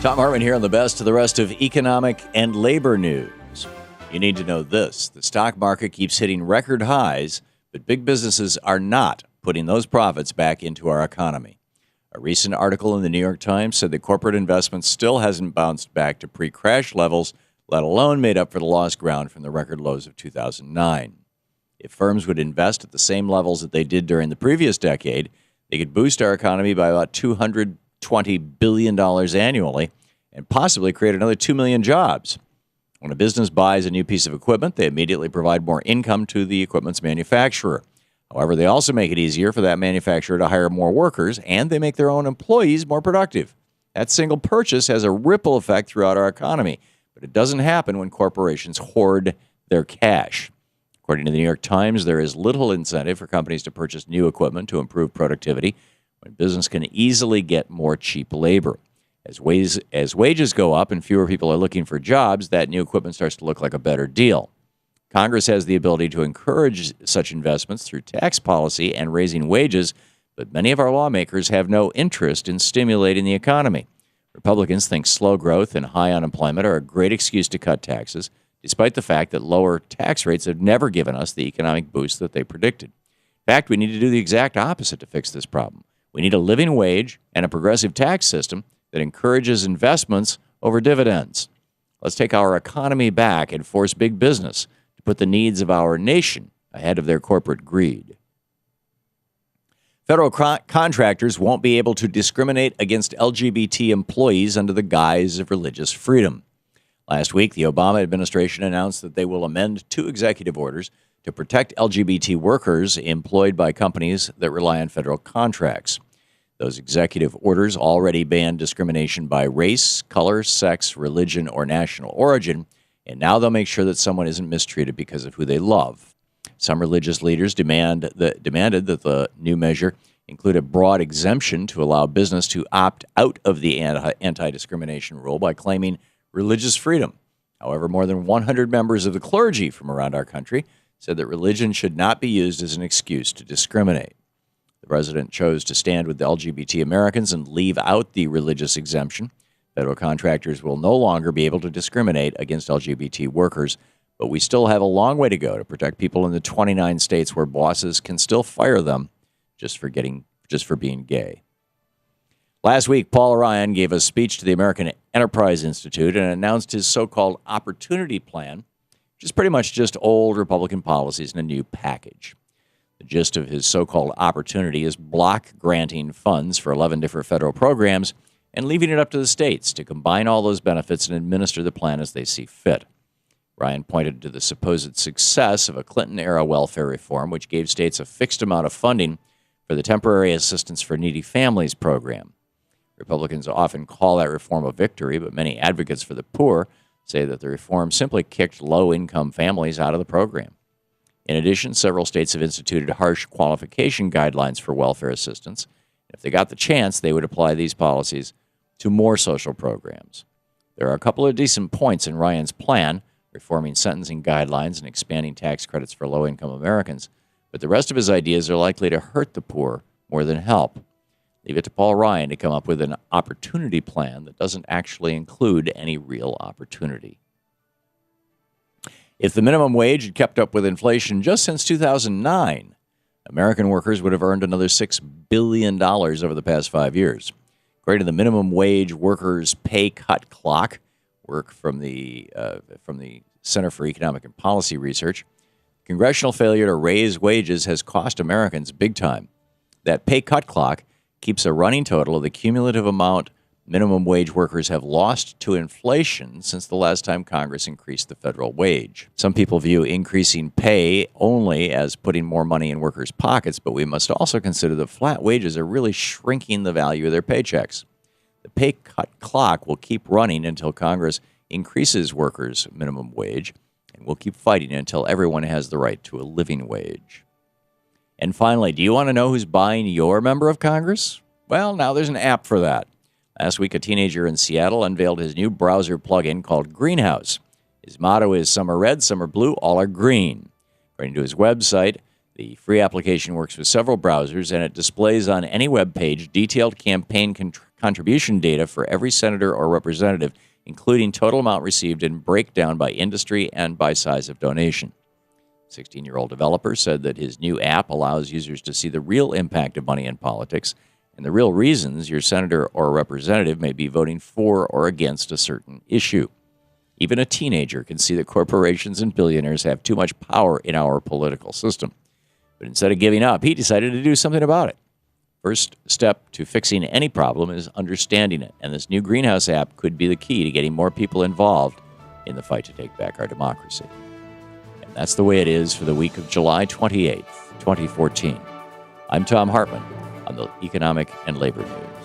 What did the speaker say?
Thom Hartmann here on the best of the rest of economic and labor news. You need to know this. The stock market keeps hitting record highs, but big businesses are not putting those profits back into our economy. A recent article in the New York Times said that corporate investment still hasn't bounced back to pre-crash levels, let alone made up for the lost ground from the record lows of 2009. If firms would invest at the same levels that they did during the previous decade, they could boost our economy by about $220 billion annually and possibly create another 2 million jobs. When a business buys a new piece of equipment, they immediately provide more income to the equipment's manufacturer. However, they also make it easier for that manufacturer to hire more workers, and they make their own employees more productive. That single purchase has a ripple effect throughout our economy, but it doesn't happen when corporations hoard their cash. According to the New York Times, there is little incentive for companies to purchase new equipment to improve productivity when business can easily get more cheap labor. As wages go up and fewer people are looking for jobs, that new equipment starts to look like a better deal. Congress has the ability to encourage such investments through tax policy and raising wages, but many of our lawmakers have no interest in stimulating the economy. Republicans think slow growth and high unemployment are a great excuse to cut taxes, despite the fact that lower tax rates have never given us the economic boost that they predicted. In fact, we need to do the exact opposite to fix this problem. We need a living wage and a progressive tax system that encourages investments over dividends. Let's take our economy back and force big business to put the needs of our nation ahead of their corporate greed. Federal contractors won't be able to discriminate against LGBT employees under the guise of religious freedom. Last week, the Obama administration announced that they will amend 2 executive orders to protect LGBT workers employed by companies that rely on federal contracts. Those executive orders already ban discrimination by race, color, sex, religion, or national origin, and now they'll make sure that someone isn't mistreated because of who they love. Some religious leaders demanded that the new measure include a broad exemption to allow business to opt out of the anti-discrimination rule by claiming religious freedom. However, more than 100 members of the clergy from around our country said that religion should not be used as an excuse to discriminate. The president chose to stand with the LGBT Americans and leave out the religious exemption. Federal contractors will no longer be able to discriminate against LGBT workers, but we still have a long way to go to protect people in the 29 states where bosses can still fire them just for being gay. Last week, Paul Ryan gave a speech to the American Enterprise Institute and announced his so-called Opportunity Plan, which is pretty much just old Republican policies in a new package. The gist of his so-called opportunity is block granting funds for 11 different federal programs and leaving it up to the states to combine all those benefits and administer the plan as they see fit. Ryan pointed to the supposed success of a Clinton-era welfare reform, which gave states a fixed amount of funding for the Temporary Assistance for Needy Families program. Republicans often call that reform a victory, but many advocates for the poor say that the reform simply kicked low-income families out of the program. In addition, several states have instituted harsh qualification guidelines for welfare assistance. If they got the chance, they would apply these policies to more social programs. There are a couple of decent points in Ryan's plan, reforming sentencing guidelines and expanding tax credits for low-income Americans, but the rest of his ideas are likely to hurt the poor more than help. Leave it to Paul Ryan to come up with an opportunity plan that doesn't actually include any real opportunity. If the minimum wage had kept up with inflation just since 2009, American workers would have earned another $6 billion over the past 5 years. According to the minimum wage workers' pay cut clock, work from the Center for Economic and Policy Research, congressional failure to raise wages has cost Americans big time. That pay cut clock keeps a running total of the cumulative amount minimum wage workers have lost to inflation since the last time Congress increased the federal wage. Some people view increasing pay only as putting more money in workers' pockets, but we must also consider that flat wages are really shrinking the value of their paychecks. The pay cut clock will keep running until Congress increases workers' minimum wage, and we'll keep fighting until everyone has the right to a living wage. And finally, do you want to know who's buying your member of Congress? Well, now there's an app for that. Last week, a teenager in Seattle unveiled his new browser plugin called Greenhouse. His motto is some are red, some are blue, all are green. According to his website, the free application works with several browsers, and it displays on any web page detailed campaign contribution data for every senator or representative, including total amount received and breakdown by industry and by size of donation. 16-year-old developer said that his new app allows users to see the real impact of money in politics and the real reasons your senator or representative may be voting for or against a certain issue. Even a teenager can see that corporations and billionaires have too much power in our political system. But instead of giving up, he decided to do something about it. First step to fixing any problem is understanding it, and this new Greenhouse app could be the key to getting more people involved in the fight to take back our democracy. And that's the way it is for the week of July 28th, 2014. I'm Thom Hartmann on the Economic and Labor News.